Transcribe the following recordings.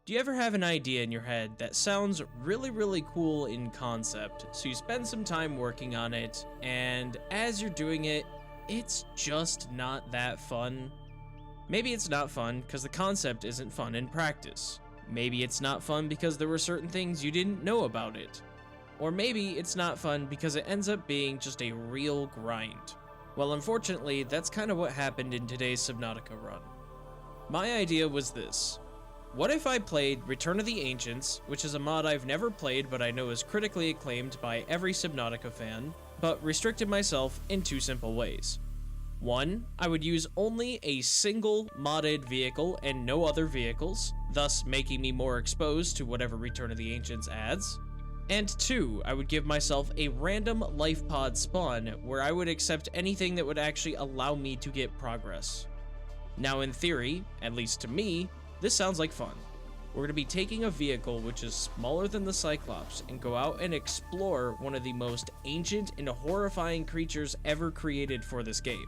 Do you ever have an idea in your head that sounds really cool in concept, so you spend some time working on it, and as you're doing it, it's just not that fun? Maybe it's not fun because the concept isn't fun in practice. Maybe it's not fun because there were certain things you didn't know about it. Or maybe it's not fun because it ends up being just a real grind. Well, unfortunately, that's kind of what happened in today's Subnautica run. My idea was this. What if I played Return of the Ancients, which is a mod I've never played but I know is critically acclaimed by every Subnautica fan, but restricted myself in two simple ways. One, I would use only a single modded vehicle and no other vehicles, thus making me more exposed to whatever Return of the Ancients adds. And two, I would give myself a random Lifepod spawn where I would accept anything that would actually allow me to get progress. Now in theory, at least to me, this sounds like fun. We're going to be taking a vehicle which is smaller than the Cyclops and go out and explore one of the most ancient and horrifying creatures ever created for this game.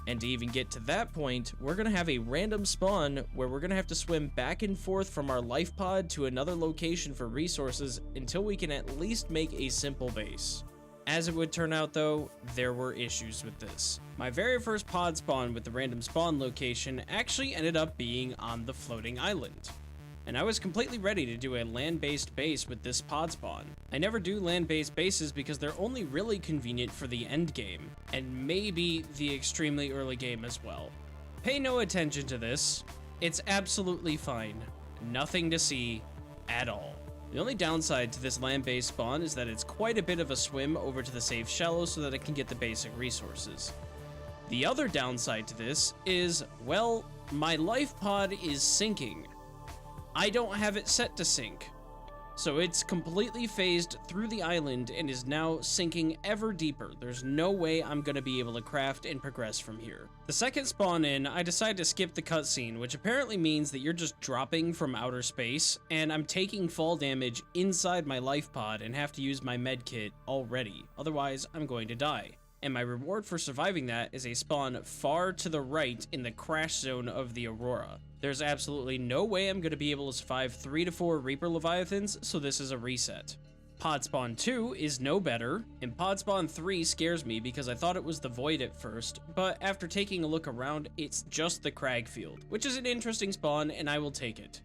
And to even get to that point, we're going to have a random spawn where we're going to have to swim back and forth from our life pod to another location for resources until we can at least make a simple base. As it would turn out though, there were issues with this. My very first pod spawn with the random spawn location actually ended up being on the floating island. And I was completely ready to do a land-based base with this pod spawn. I never do land-based bases because they're only really convenient for the end game, and maybe the extremely early game as well. Pay no attention to this. It's absolutely fine. Nothing to see at all. The only downside to this land-based spawn is that it's quite a bit of a swim over to the safe shallow so that I can get the basic resources. The other downside to this is, well, my life pod is sinking. I don't have it set to sink, so it's completely phased through the island and is now sinking ever deeper. There's no way I'm going to be able to craft and progress from here. The second spawn in, I decided to skip the cutscene, which apparently means that you're just dropping from outer space, and I'm taking fall damage inside my life pod and have to use my med kit already, otherwise I'm going to die. And my reward for surviving that is a spawn far to the right in the crash zone of the Aurora. There's absolutely no way I'm going to be able to survive 3 to 4 Reaper Leviathans, so this is a reset. Pod Spawn 2 is no better, and Pod Spawn 3 scares me because I thought it was the Void at first, but after taking a look around, it's just the Cragfield, which is an interesting spawn and I will take it.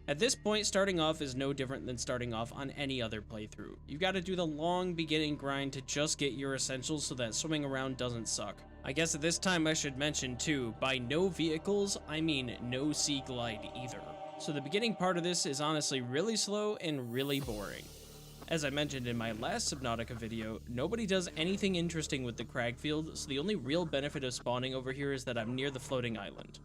At this point, starting off is no different than starting off on any other playthrough. You've got to do the long beginning grind to just get your essentials so that swimming around doesn't suck. I guess at this time I should mention too, by no vehicles, I mean no sea glide either. So the beginning part of this is honestly really slow and really boring. As I mentioned in my last Subnautica video, nobody does anything interesting with the Cragfield, so the only real benefit of spawning over here is that I'm near the floating island.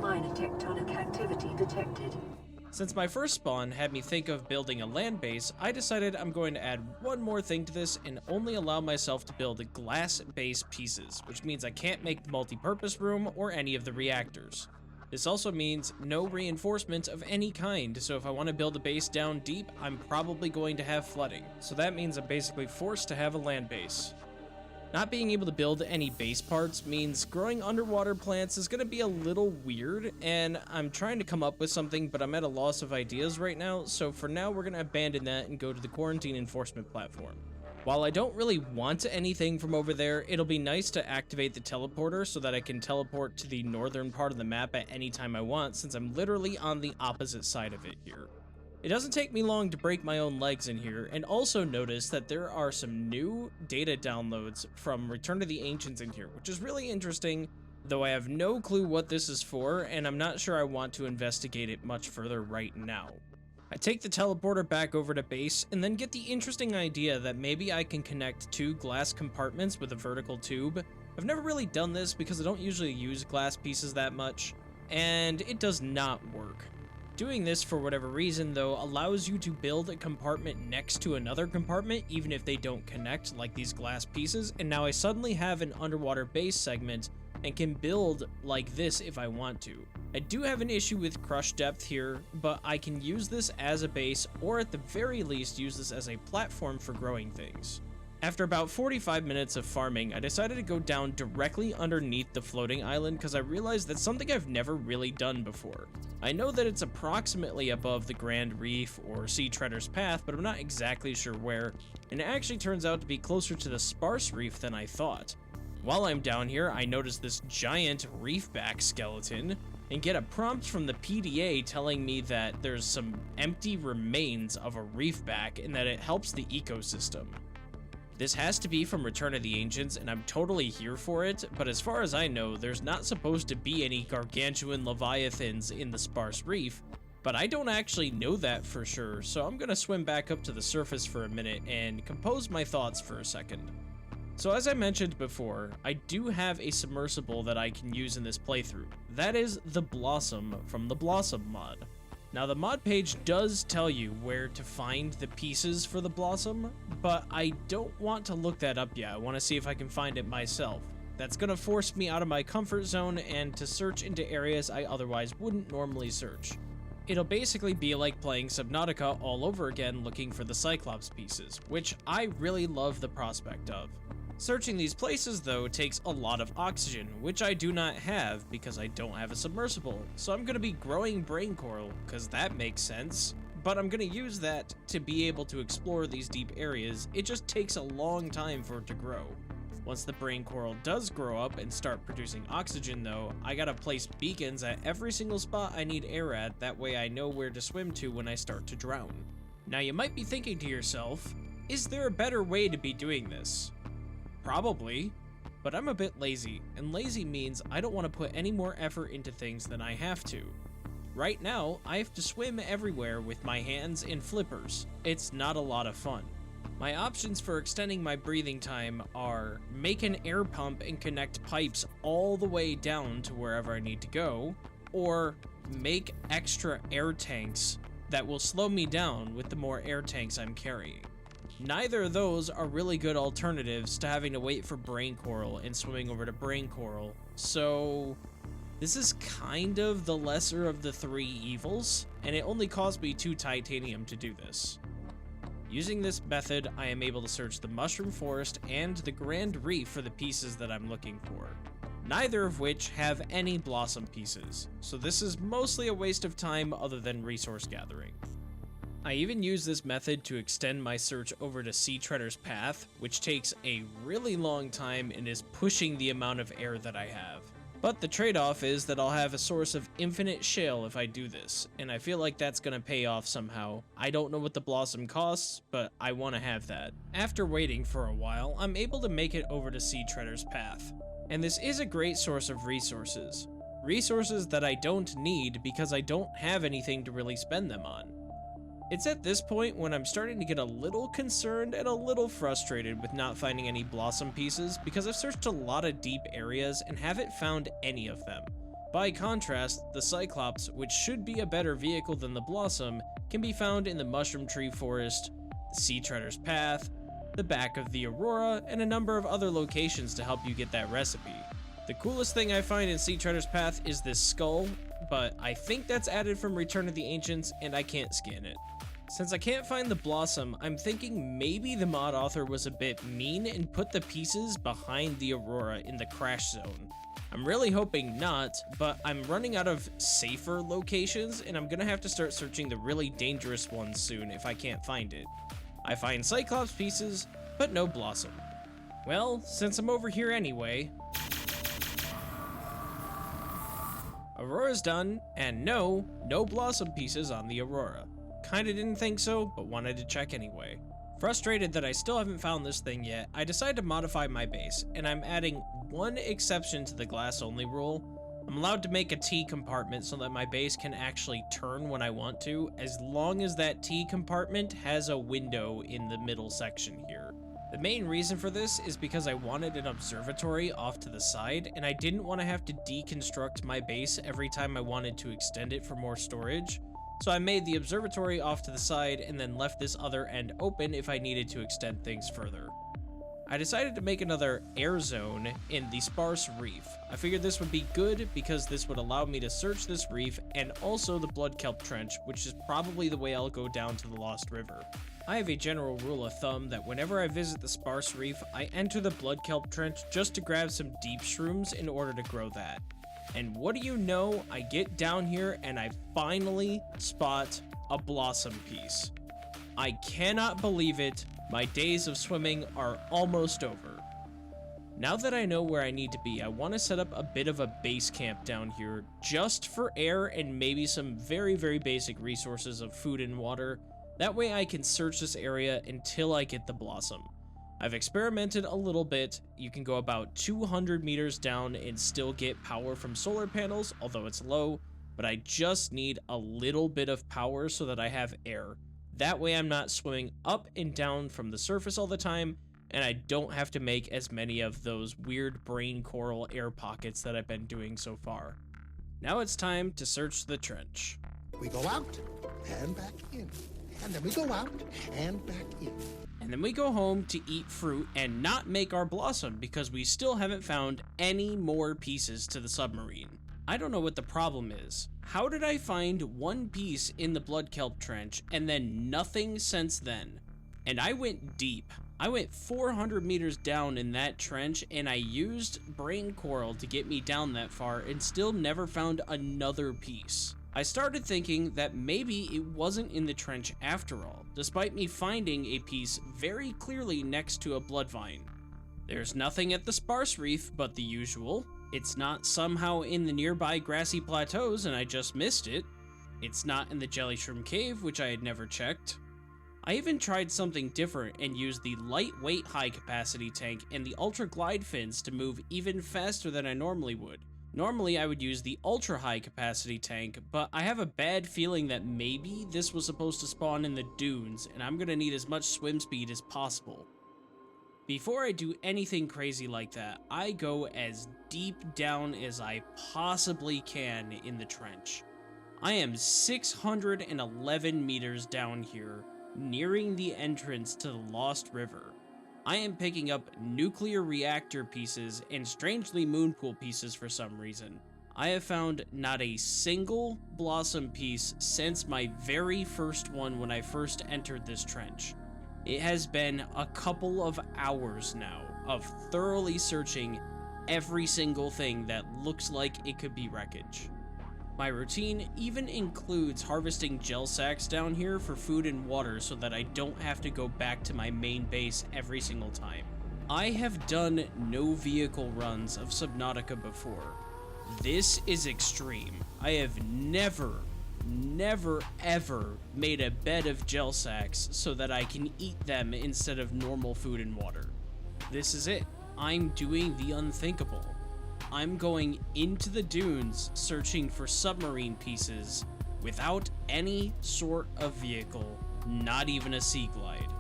Minor tectonic activity detected. Since my first spawn had me think of building a land base, I decided I'm going to add one more thing to this and only allow myself to build glass base pieces, which means I can't make the multi-purpose room or any of the reactors. This also means no reinforcement of any kind, so if I want to build a base down deep, I'm probably going to have flooding. So that means I'm basically forced to have a land base. Not being able to build any base parts means growing underwater plants is going to be a little weird, and I'm trying to come up with something, but I'm at a loss of ideas right now, so for now we're going to abandon that and go to the quarantine enforcement platform. While I don't really want anything from over there, it'll be nice to activate the teleporter so that I can teleport to the northern part of the map at any time I want, since I'm literally on the opposite side of it here. It doesn't take me long to break my own legs in here, and also notice that there are some new data downloads from Return to the Ancients in here, which is really interesting, though I have no clue what this is for, and I'm not sure I want to investigate it much further right now. I take the teleporter back over to base, and then get the interesting idea that maybe I can connect 2 glass compartments with a vertical tube. I've never really done this because I don't usually use glass pieces that much, and it does not work. Doing this for whatever reason though allows you to build a compartment next to another compartment even if they don't connect like these glass pieces, and now I suddenly have an underwater base segment and can build like this if I want to. I do have an issue with crush depth here, but I can use this as a base or at the very least use this as a platform for growing things. After about 45 minutes of farming, I decided to go down directly underneath the floating island because I realized that's something I've never really done before. I know that it's approximately above the Grand Reef or Sea Treader's Path, but I'm not exactly sure where, and it actually turns out to be closer to the Sparse Reef than I thought. While I'm down here, I notice this giant reefback skeleton, and get a prompt from the PDA telling me that there's some empty remains of a reefback and that it helps the ecosystem. This has to be from Return of the Ancients, and I'm totally here for it, but as far as I know, there's not supposed to be any gargantuan leviathans in the Sparse Reef, but I don't actually know that for sure, so I'm gonna swim back up to the surface for a minute and compose my thoughts for a second. So as I mentioned before, I do have a submersible that I can use in this playthrough. That is the Blossom from the Blossom mod. Now the mod page does tell you where to find the pieces for the Blossom, but I don't want to look that up yet. I want to see if I can find it myself. That's going to force me out of my comfort zone and to search into areas I otherwise wouldn't normally search. It'll basically be like playing Subnautica all over again looking for the Cyclops pieces, which I really love the prospect of. Searching these places, though, takes a lot of oxygen, which I do not have because I don't have a submersible, so I'm going to be growing brain coral, because that makes sense, but I'm going to use that to be able to explore these deep areas. It just takes a long time for it to grow. Once the brain coral does grow up and start producing oxygen, though, I gotta place beacons at every single spot I need air at, that way I know where to swim to when I start to drown. Now you might be thinking to yourself, is there a better way to be doing this? Probably, but I'm a bit lazy, and lazy means I don't want to put any more effort into things than I have to. Right now, I have to swim everywhere with my hands and flippers. It's not a lot of fun. My options for extending my breathing time are make an air pump and connect pipes all the way down to wherever I need to go, or make extra air tanks that will slow me down with the more air tanks I'm carrying. Neither of those are really good alternatives to having to wait for brain coral and swimming over to brain coral, so this is kind of the lesser of the three evils, and it only cost me 2 titanium to do this. Using this method, I am able to search the Mushroom Forest and the Grand Reef for the pieces that I'm looking for, neither of which have any blossom pieces, so this is mostly a waste of time other than resource gathering. I even use this method to extend my search over to Sea Treader's Path, which takes a really long time and is pushing the amount of air that I have. But the trade-off is that I'll have a source of infinite shale if I do this, and I feel like that's gonna pay off somehow. I don't know what the blossom costs, but I want to have that. After waiting for a while, I'm able to make it over to Sea Treader's Path. And this is a great source of resources. Resources that I don't need because I don't have anything to really spend them on. It's at this point when I'm starting to get a little concerned and a little frustrated with not finding any blossom pieces because I've searched a lot of deep areas and haven't found any of them. By contrast, the Cyclops, which should be a better vehicle than the Blossom, can be found in the Mushroom Tree Forest, the Sea Treader's Path, the back of the Aurora, and a number of other locations to help you get that recipe. The coolest thing I find in Sea Treader's Path is this skull, but I think that's added from Return of the Ancients and I can't scan it. Since I can't find the Blossom, I'm thinking maybe the mod author was a bit mean and put the pieces behind the Aurora in the crash zone. I'm really hoping not, but I'm running out of safer locations and I'm gonna have to start searching the really dangerous ones soon if I can't find it. I find Cyclops pieces, but no Blossom. Well, since I'm over here anyway, Aurora's done, and no Blossom pieces on the Aurora. Kinda didn't think so, but wanted to check anyway. Frustrated that I still haven't found this thing yet, I decided to modify my base, and I'm adding one exception to the glass only rule. I'm allowed to make a T compartment so that my base can actually turn when I want to, as long as that T compartment has a window in the middle section here. The main reason for this is because I wanted an observatory off to the side, and I didn't want to have to deconstruct my base every time I wanted to extend it for more storage. So I made the observatory off to the side and then left this other end open if I needed to extend things further. I decided to make another air zone in the Sparse Reef. I figured this would be good because this would allow me to search this reef and also the Blood Kelp Trench, which is probably the way I'll go down to the Lost River. I have a general rule of thumb that whenever I visit the sparse reef, I enter the blood kelp trench just to grab some deep shrooms in order to grow that. And what do you know, I get down here and I finally spot a blossom piece. I cannot believe it, my days of swimming are almost over. Now that I know where I need to be, I want to set up a bit of a base camp down here, just for air and maybe some very, very basic resources of food and water. That way I can search this area until I get the blossom. I've experimented a little bit. You can go about 200 meters down and still get power from solar panels, although it's low, but I just need a little bit of power so that I have air. That way I'm not swimming up and down from the surface all the time, and I don't have to make as many of those weird brain coral air pockets that I've been doing so far. Now it's time to search the trench. We go out and back in. And then we go out and back in. And then we go home to eat fruit and not make our blossom because we still haven't found any more pieces to the submarine. I don't know what the problem is. How did I find one piece in the blood kelp trench and then nothing since then? And I went deep. I went 400 meters down in that trench and I used brain coral to get me down that far and still never found another piece. I started thinking that maybe it wasn't in the trench after all, despite me finding a piece very clearly next to a blood vine. There's nothing at the sparse reef but the usual. It's not somehow in the nearby grassy plateaus and I just missed it. It's not in the jelly shroom cave, which I had never checked. I even tried something different and used the lightweight high capacity tank and the ultra glide fins to move even faster than I normally would. Normally I would use the ultra high capacity tank, but I have a bad feeling that maybe this was supposed to spawn in the dunes and I'm gonna need as much swim speed as possible. Before I do anything crazy like that, I go as deep down as I possibly can in the trench. I am 611 meters down here, nearing the entrance to the Lost River. I am picking up nuclear reactor pieces and strangely moonpool pieces for some reason. I have found not a single blossom piece since my very first one when I first entered this trench. It has been a couple of hours now of thoroughly searching every single thing that looks like it could be wreckage. My routine even includes harvesting gel sacks down here for food and water so that I don't have to go back to my main base every single time. I have done no vehicle runs of Subnautica before. This is extreme. I have never ever made a bed of gel sacks so that I can eat them instead of normal food and water. This is it. I'm doing the unthinkable. I'm going into the dunes searching for submarine pieces without any sort of vehicle, not even a sea glide.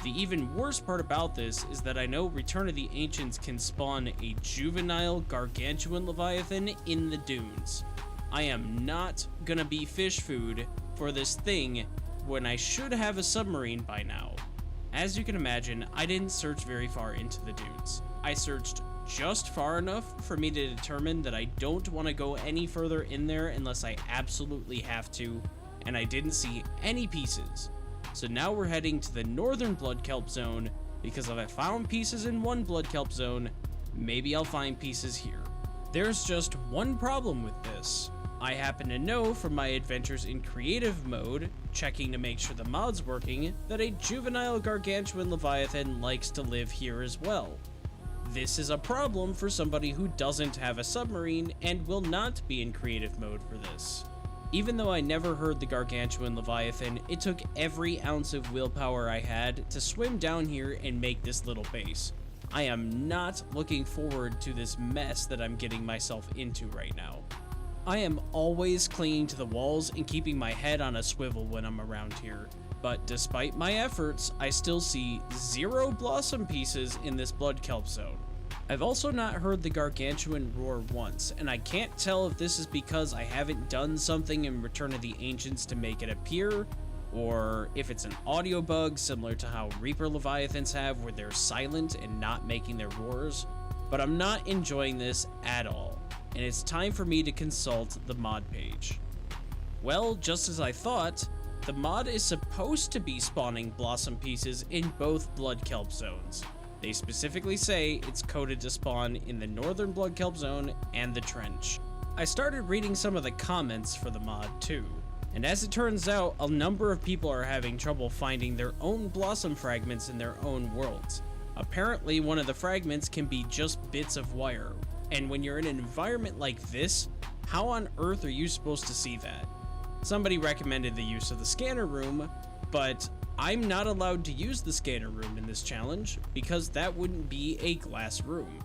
The even worse part about this is that I know Return of the Ancients can spawn a juvenile gargantuan leviathan in the dunes. I am not gonna be fish food for this thing when I should have a submarine by now. As you can imagine, I didn't search very far into the dunes. I searched just far enough for me to determine that I don't want to go any further in there unless I absolutely have to, and I didn't see any pieces. So now we're heading to the northern blood kelp zone, because if I found pieces in one blood kelp zone, maybe I'll find pieces here. There's just one problem with this. I happen to know from my adventures in creative mode, checking to make sure the mod's working, that a juvenile gargantuan leviathan likes to live here as well. This is a problem for somebody who doesn't have a submarine and will not be in creative mode for this. Even though I never heard the gargantuan leviathan, it took every ounce of willpower I had to swim down here and make this little base. I am not looking forward to this mess that I'm getting myself into right now. I am always clinging to the walls and keeping my head on a swivel when I'm around here, but despite my efforts, I still see 0 blossom pieces in this blood kelp zone. I've also not heard the gargantuan roar once, and I can't tell if this is because I haven't done something in Return of the Ancients to make it appear, or if it's an audio bug similar to how Reaper Leviathans have where they're silent and not making their roars, but I'm not enjoying this at all, and it's time for me to consult the mod page. Well, just as I thought, The mod is supposed to be spawning blossom pieces in both blood kelp zones. They specifically say it's coded to spawn in the northern blood kelp zone and the trench. I started reading some of the comments for the mod too, and as it turns out, a number of people are having trouble finding their own blossom fragments in their own worlds. Apparently, one of the fragments can be just bits of wire, and when you're in an environment like this, how on earth are you supposed to see that? Somebody recommended the use of the scanner room, but I'm not allowed to use the scanner room in this challenge because that wouldn't be a glass room.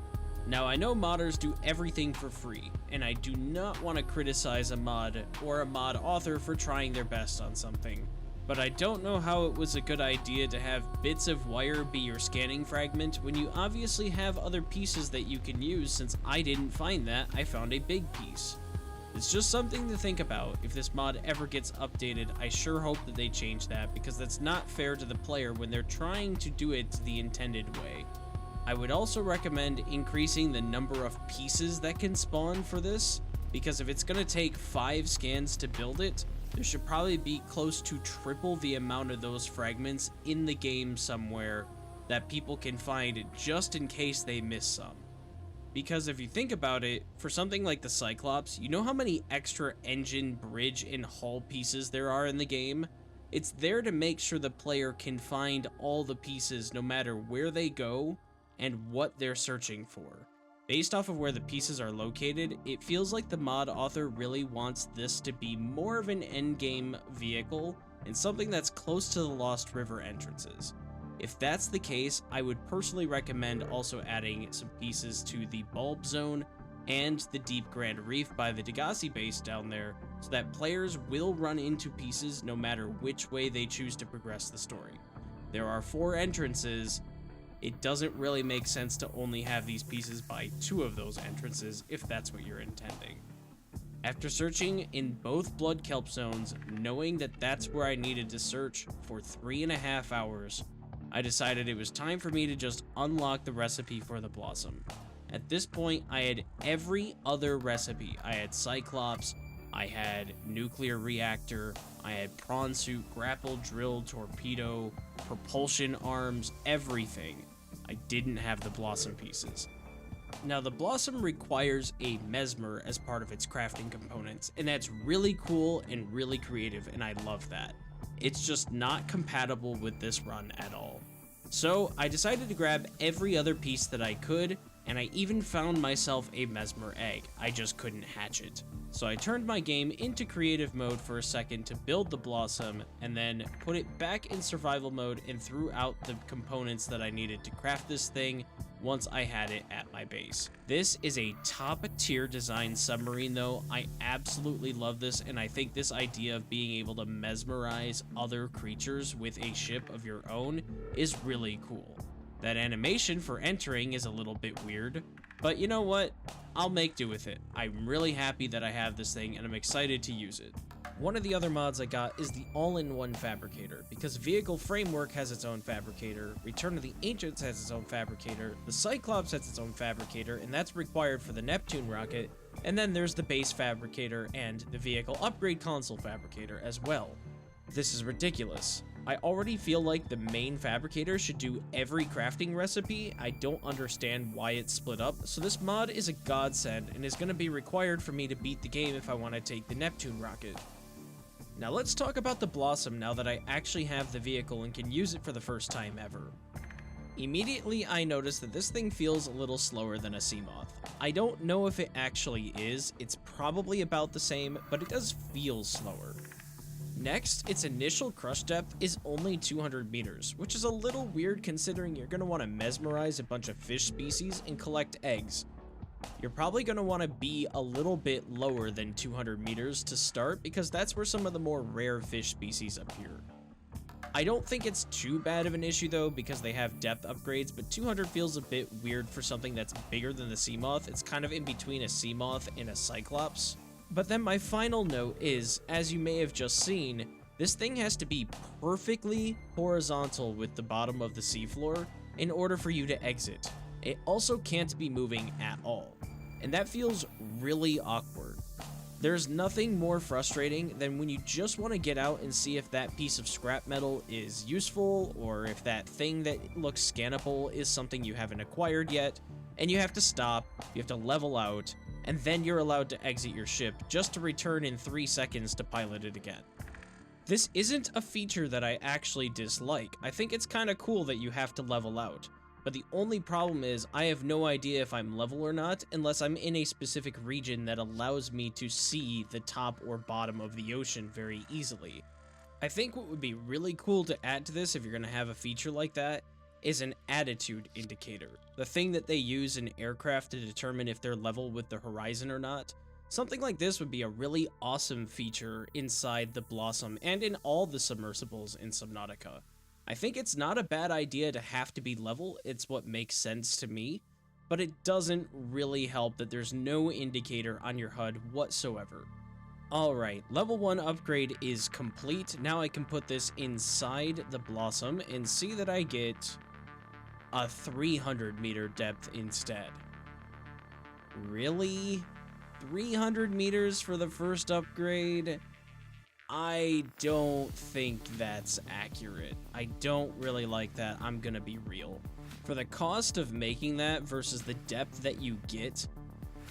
Now, I know modders do everything for free, and I do not want to criticize a mod or a mod author for trying their best on something, but I don't know how it was a good idea to have bits of wire be your scanning fragment when you obviously have other pieces that you can use. Since I didn't find that, I found a big piece. It's just something to think about. If this mod ever gets updated, I sure hope that they change that, because that's not fair to the player when they're trying to do it the intended way. I would also recommend increasing the number of pieces that can spawn for this, because if it's going to take 5 scans to build it, there should probably be close to triple the amount of those fragments in the game somewhere that people can find just in case they miss some. Because if you think about it, for something like the Cyclops, you know how many extra engine, bridge, and hull pieces there are in the game? It's there to make sure the player can find all the pieces no matter where they go and what they're searching for. Based off of where the pieces are located, it feels like the mod author really wants this to be more of an endgame vehicle and something that's close to the Lost River entrances. If that's the case, I would personally recommend also adding some pieces to the Bulb Zone and the Deep Grand Reef by the Degassi base down there, so that players will run into pieces no matter which way they choose to progress the story. There are 4 entrances. It doesn't really make sense to only have these pieces by 2 of those entrances if that's what you're intending. After searching in both blood kelp zones, knowing that that's where I needed to search for 3.5 hours, I decided it was time for me to just unlock the recipe for the Blossom. At this point, I had every other recipe. I had Cyclops, I had Nuclear Reactor, I had Prawn Suit, Grapple, Drill, Torpedo, Propulsion Arms, everything. I didn't have the Blossom pieces. Now, the Blossom requires a Mesmer as part of its crafting components, and that's really cool and really creative, and I love that. It's just not compatible with this run at all. So I decided to grab every other piece that I could, and I even found myself a Mesmer egg. I just couldn't hatch it. So I turned my game into creative mode for a second to build the Blossom, and then put it back in survival mode and threw out the components that I needed to craft this thing once I had it at my base. This is a top tier design submarine though. I absolutely love this, and I think this idea of being able to mesmerize other creatures with a ship of your own is really cool. That animation for entering is a little bit weird, but you know what? I'll make do with it. I'm really happy that I have this thing, and I'm excited to use it. One of the other mods I got is the all-in-one fabricator, because Vehicle Framework has its own fabricator, Return of the Ancients has its own fabricator, the Cyclops has its own fabricator, and that's required for the Neptune rocket, and then there's the base fabricator and the Vehicle Upgrade Console fabricator as well. This is ridiculous. I already feel like the main fabricator should do every crafting recipe. I don't understand why it's split up, so this mod is a godsend and is going to be required for me to beat the game if I want to take the Neptune rocket. Now let's talk about the Blossom now that I actually have the vehicle and can use it for the first time ever. Immediately I noticed that this thing feels a little slower than a Seamoth. I don't know if it actually is, it's probably about the same, but it does feel slower. Next, its initial crush depth is only 200 meters, which is a little weird considering you're going to want to mesmerize a bunch of fish species and collect eggs. You're probably going to want to be a little bit lower than 200 meters to start, because that's where some of the more rare fish species appear. I don't think it's too bad of an issue though, because they have depth upgrades, but 200 feels a bit weird for something that's bigger than the Seamoth. It's kind of in between a Seamoth and a Cyclops. But then my final note is, as you may have just seen, this thing has to be perfectly horizontal with the bottom of the seafloor in order for you to exit. It also can't be moving at all, and that feels really awkward. There's nothing more frustrating than when you just want to get out and see if that piece of scrap metal is useful, or if that thing that looks scannable is something you haven't acquired yet, and you have to stop, you have to level out, and then you're allowed to exit your ship just to return in 3 seconds to pilot it again. This isn't a feature that I actually dislike. I think it's kind of cool that you have to level out. But the only problem is I have no idea if I'm level or not unless I'm in a specific region that allows me to see the top or bottom of the ocean very easily. I think what would be really cool to add to this if you're going to have a feature like that is an attitude indicator. The thing that they use in aircraft to determine if they're level with the horizon or not. Something like this would be a really awesome feature inside the Blossom and in all the submersibles in Subnautica. I think it's not a bad idea to have to be level, it's what makes sense to me, but it doesn't really help that there's no indicator on your HUD whatsoever. Alright, level 1 upgrade is complete. Now I can put this inside the Blossom and see that I get a 300 meter depth instead. Really? 300 meters for the first upgrade? I don't think that's accurate. I don't really like that, I'm gonna be real. For the cost of making that versus the depth that you get,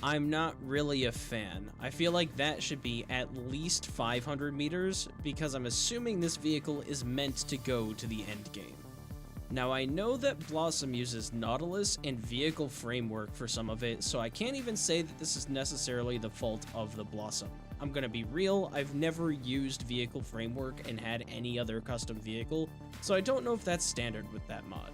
I'm not really a fan. I feel like that should be at least 500 meters because I'm assuming this vehicle is meant to go to the end game. Now I know that Blossom uses Nautilus and vehicle framework for some of it, so I can't even say that this is necessarily the fault of the Blossom. I'm gonna be real, I've never used vehicle framework and had any other custom vehicle, so I don't know if that's standard with that mod.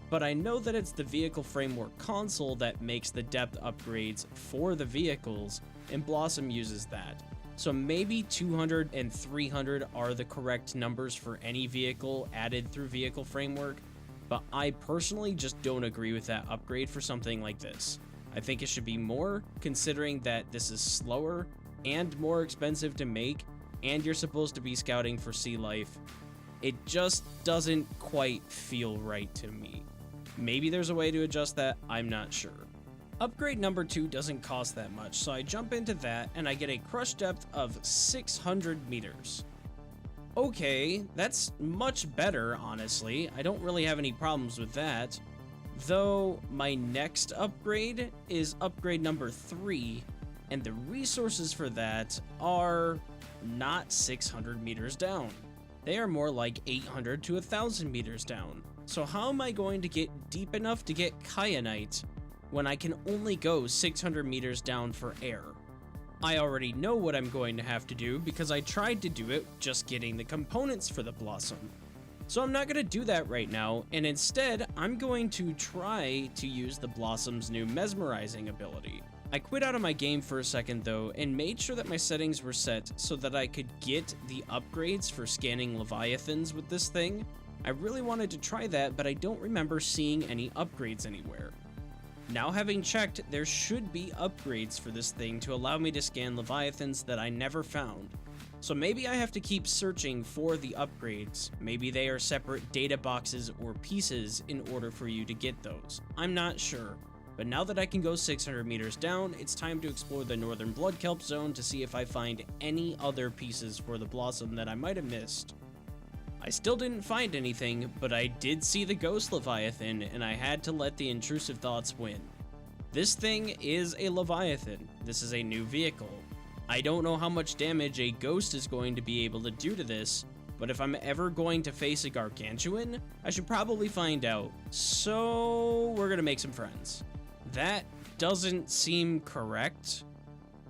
But I know that it's the vehicle framework console that makes the depth upgrades for the vehicles, and Blossom uses that. So maybe 200 and 300 are the correct numbers for any vehicle added through vehicle framework, but I personally just don't agree with that upgrade for something like this. I think it should be more, considering that this is slower and more expensive to make, and you're supposed to be scouting for sea life. It just doesn't quite feel right to me. Maybe there's a way to adjust that, I'm not sure. Upgrade number 2 doesn't cost that much, so I jump into that and I get a crush depth of 600 meters. Okay, that's much better, honestly. I don't really have any problems with that. Though, my next upgrade is upgrade number 3, and the resources for that are not 600 meters down. They are more like 800 to 1,000 meters down. So how am I going to get deep enough to get kyanite when I can only go 600 meters down for air? I already know what I'm going to have to do because I tried to do it just getting the components for the Blossom. So I'm not going to do that right now, and instead I'm going to try to use the Blossom's new Mesmerizing ability. I quit out of my game for a second though and made sure that my settings were set so that I could get the upgrades for scanning leviathans with this thing. I really wanted to try that, but I don't remember seeing any upgrades anywhere. Now having checked, there should be upgrades for this thing to allow me to scan leviathans that I never found. So maybe I have to keep searching for the upgrades. Maybe they are separate data boxes or pieces in order for you to get those. I'm not sure. But now that I can go 600 meters down, it's time to explore the northern blood kelp zone to see if I find any other pieces for the Blossom that I might have missed. I still didn't find anything, but I did see the ghost leviathan, and I had to let the intrusive thoughts win. This thing is a leviathan. This is a new vehicle. I don't know how much damage a ghost is going to be able to do to this, but if I'm ever going to face a gargantuan, I should probably find out. So we're gonna make some friends. That doesn't seem correct.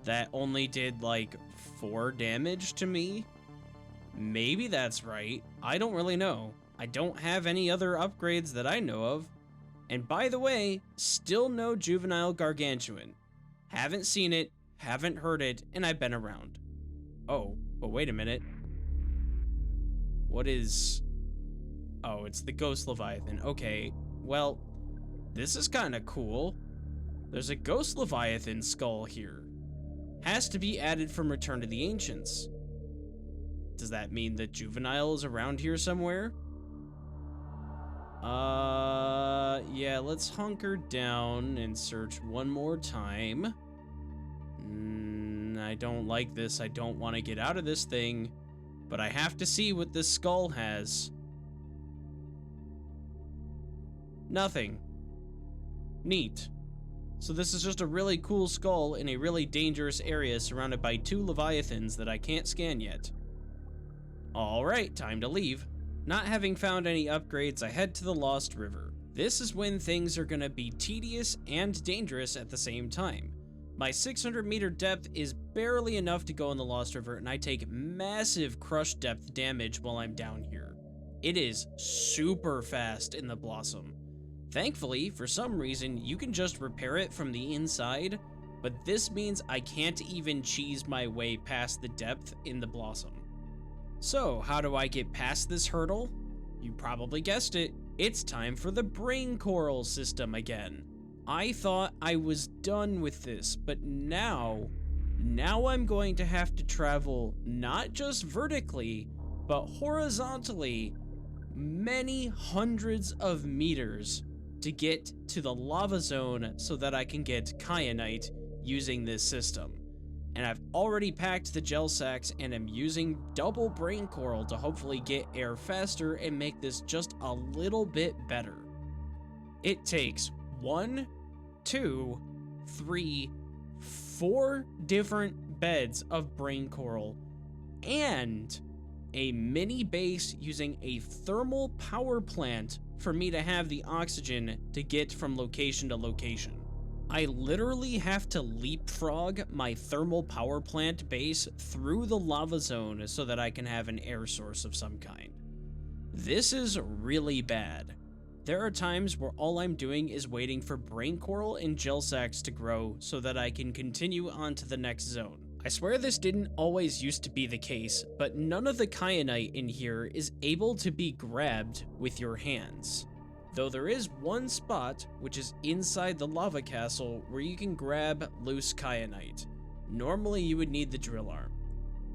That only did like 4 damage to me. Maybe that's right. I don't really know. I don't have any other upgrades that I know of. And by the way, still no juvenile gargantuan. Haven't seen it, haven't heard it, and I've been around. Oh, but wait a minute. What is... Oh, it's the ghost leviathan. Okay, well, this is kind of cool. There's a ghost leviathan skull here. Has to be added from Return to the Ancients. Does that mean that juvenile is around here somewhere? Yeah, let's hunker down and search one more time. I don't like this. I don't want to get out of this thing, but I have to see what this skull has. Nothing. Neat. So this is just a really cool skull in a really dangerous area surrounded by 2 leviathans that I can't scan yet. Alright, time to leave. Not having found any upgrades, I head to the Lost River. This is when things are gonna be tedious and dangerous at the same time. My 600-meter depth is barely enough to go in the Lost River, and I take massive crush depth damage while I'm down here. It is super fast in the Blossom. Thankfully, for some reason, you can just repair it from the inside, but this means I can't even cheese my way past the depth in the Blossom. So, how do I get past this hurdle? You probably guessed it. It's time for the brain coral system again. I thought I was done with this, but now I'm going to have to travel not just vertically, but horizontally many hundreds of meters to get to the lava zone so that I can get kyanite using this system. And I've already packed the gel sacks and am using double brain coral to hopefully get air faster and make this just a little bit better. It takes 1, 2, 3, 4 different beds of brain coral and a mini base using a thermal power plant for me to have the oxygen to get from location to location. I literally have to leapfrog my thermal power plant base through the lava zone so that I can have an air source of some kind. This is really bad. There are times where all I'm doing is waiting for brain coral and gel sacks to grow so that I can continue on to the next zone. I swear this didn't always used to be the case, but none of the kyanite in here is able to be grabbed with your hands. Though there is one spot, which is inside the lava castle, where you can grab loose kyanite. Normally you would need the drill arm.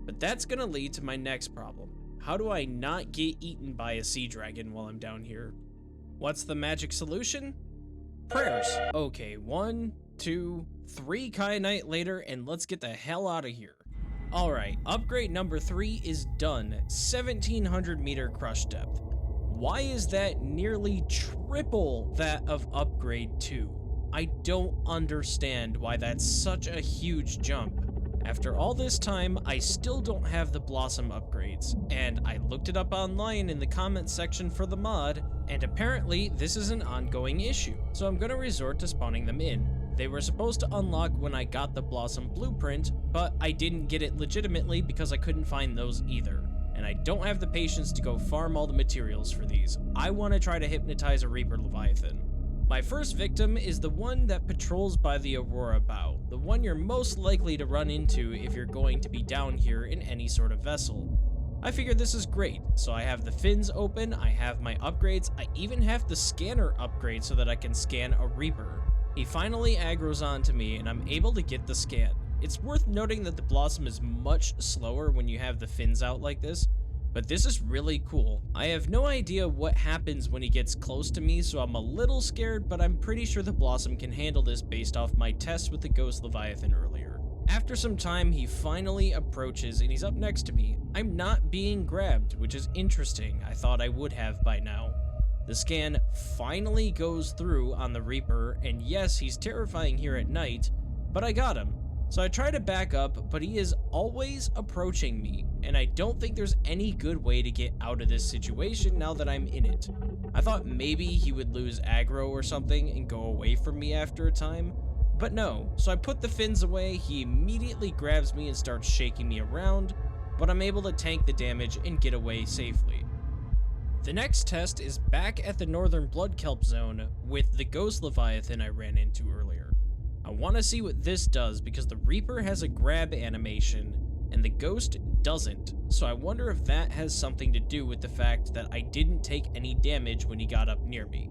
But that's gonna lead to my next problem. How do I not get eaten by a sea dragon while I'm down here? What's the magic solution? Prayers. Okay, 1, 2, 3 kyanite later, and let's get the hell out of here. Alright, upgrade number 3 is done. 1700 meter crush depth. Why is that nearly triple that of upgrade 2? I don't understand why that's such a huge jump. After all this time, I still don't have the Blossom upgrades, and I looked it up online in the comments section for the mod, and apparently this is an ongoing issue, so I'm gonna resort to spawning them in. They were supposed to unlock when I got the Blossom blueprint, but I didn't get it legitimately because I couldn't find those either. And I don't have the patience to go farm all the materials for these. I want to try to hypnotize a Reaper Leviathan. My first victim is the one that patrols by the Aurora Bow, the one you're most likely to run into if you're going to be down here in any sort of vessel. I figure this is great, so I have the fins open, I have my upgrades, I even have the scanner upgrade so that I can scan a Reaper. He finally aggroes onto me and I'm able to get the scan. It's worth noting that the Blossom is much slower when you have the fins out like this, but this is really cool. I have no idea what happens when he gets close to me, so I'm a little scared, but I'm pretty sure the Blossom can handle this based off my test with the Ghost Leviathan earlier. After some time, he finally approaches and he's up next to me. I'm not being grabbed, which is interesting. I thought I would have by now. The scan finally goes through on the Reaper, and yes, he's terrifying here at night, but I got him. So I try to back up, but he is always approaching me, and I don't think there's any good way to get out of this situation now that I'm in it. I thought maybe he would lose aggro or something and go away from me after a time, but no. So I put the fins away, he immediately grabs me and starts shaking me around, but I'm able to tank the damage and get away safely. The next test is back at the Northern Blood Kelp Zone with the Ghost Leviathan I ran into earlier. I want to see what this does because the Reaper has a grab animation and the Ghost doesn't, so I wonder if that has something to do with the fact that I didn't take any damage when he got up near me.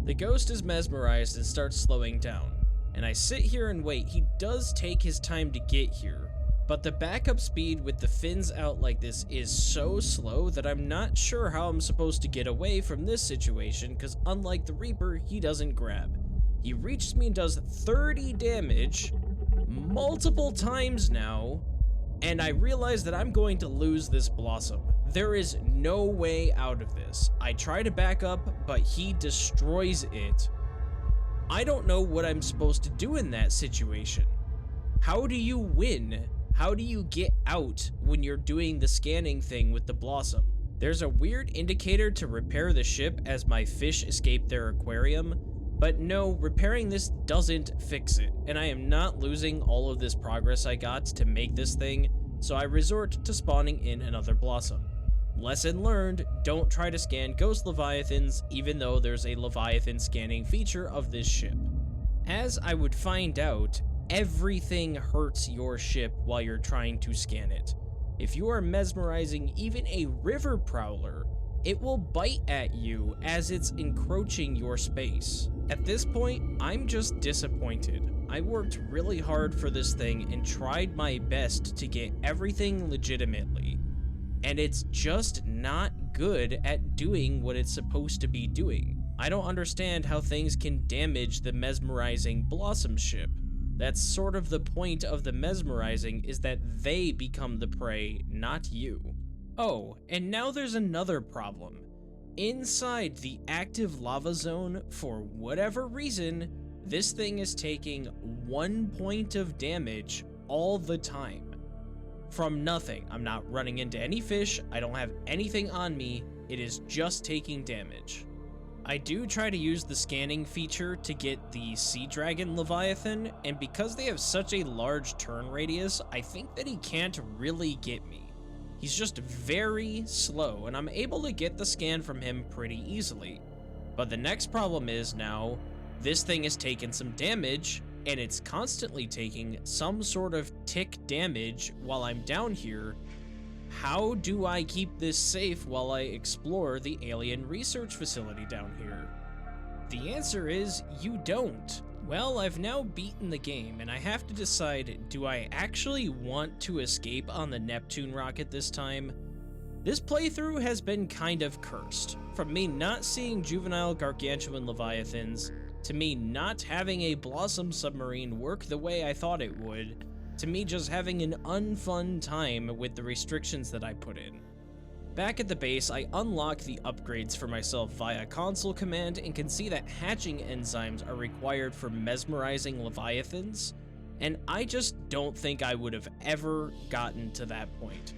The Ghost is mesmerized and starts slowing down, and I sit here and wait. He does take his time to get here, but the backup speed with the fins out like this is so slow that I'm not sure how I'm supposed to get away from this situation because unlike the Reaper, he doesn't grab. He reaches me and does 30 damage. multiple times now, and I realize that I'm going to lose this blossom. There is no way out of this. I try to back up, but he destroys it. I don't know what I'm supposed to do in that situation. How do you win? How do you get out when you're doing the scanning thing with the blossom? There's a weird indicator to repair the ship as my fish escape their aquarium, but no, repairing this doesn't fix it, and I am not losing all of this progress I got to make this thing, so I resort to spawning in another blossom. Lesson learned, don't try to scan ghost leviathans even though there's a leviathan scanning feature of this ship. As I would find out, everything hurts your ship while you're trying to scan it. If you are mesmerizing even a river prowler, it will bite at you as it's encroaching your space. At this point, I'm just disappointed. I worked really hard for this thing and tried my best to get everything legitimately, and it's just not good at doing what it's supposed to be doing. I don't understand how things can damage the mesmerizing blossom ship. That's sort of the point of the mesmerizing, is that they become the prey, not you. Oh, and now there's another problem. Inside the active lava zone, for whatever reason, this thing is taking 1 point of damage all the time. From nothing. I'm not running into any fish, I don't have anything on me, it is just taking damage. I do try to use the scanning feature to get the sea dragon leviathan, and because they have such a large turn radius, I think that he can't really get me. He's just very slow, and I'm able to get the scan from him pretty easily. But the next problem is now, this thing has taken some damage, and it's constantly taking some sort of tick damage while I'm down here. How do I keep this safe while I explore the alien research facility down here? The answer is, you don't. Well, I've now beaten the game, and I have to decide, do I actually want to escape on the Neptune rocket this time? This playthrough has been kind of cursed. From me not seeing juvenile gargantuan leviathans, to me not having a blossom submarine work the way I thought it would, to me just having an unfun time with the restrictions that I put in. Back at the base, I unlock the upgrades for myself via console command and can see that hatching enzymes are required for mesmerizing leviathans, and I just don't think I would have ever gotten to that point.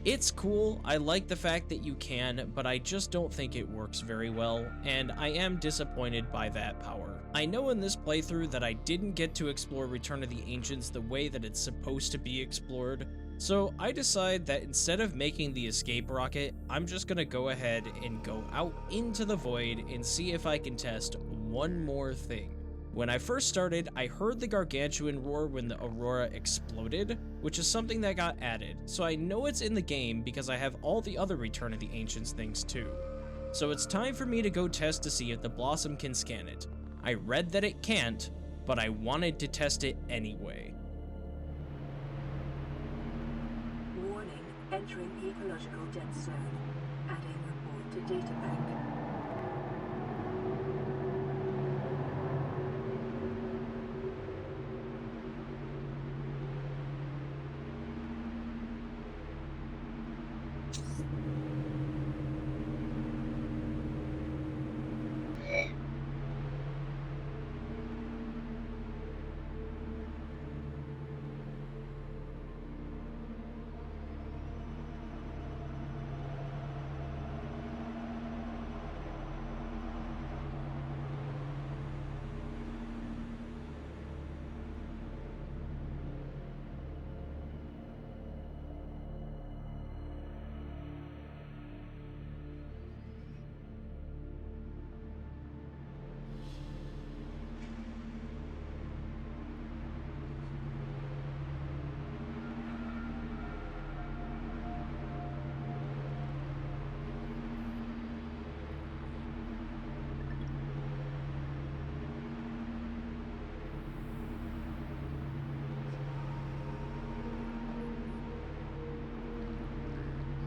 It's cool, I like the fact that you can, but I just don't think it works very well, and I am disappointed by that power. I know in this playthrough that I didn't get to explore Return of the Ancients the way that it's supposed to be explored, so I decide that instead of making the escape rocket, I'm just gonna go ahead and go out into the void and see if I can test one more thing. When I first started, I heard the gargantuan roar when the aurora exploded, which is something that got added, so I know it's in the game because I have all the other Return of the Ancients things too. So it's time for me to go test to see if the blossom can scan it. I read that it can't, but I wanted to test it anyway. Warning, entering ecological dead zone. Adding report to data bank.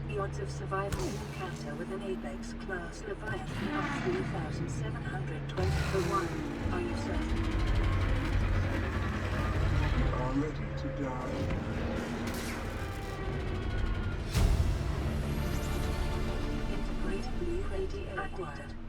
The odds of survival in encounter with an Apex class Leviathan are 3,720 to 1. Are you certain? are ready to die. Integrated blue radiation acquired.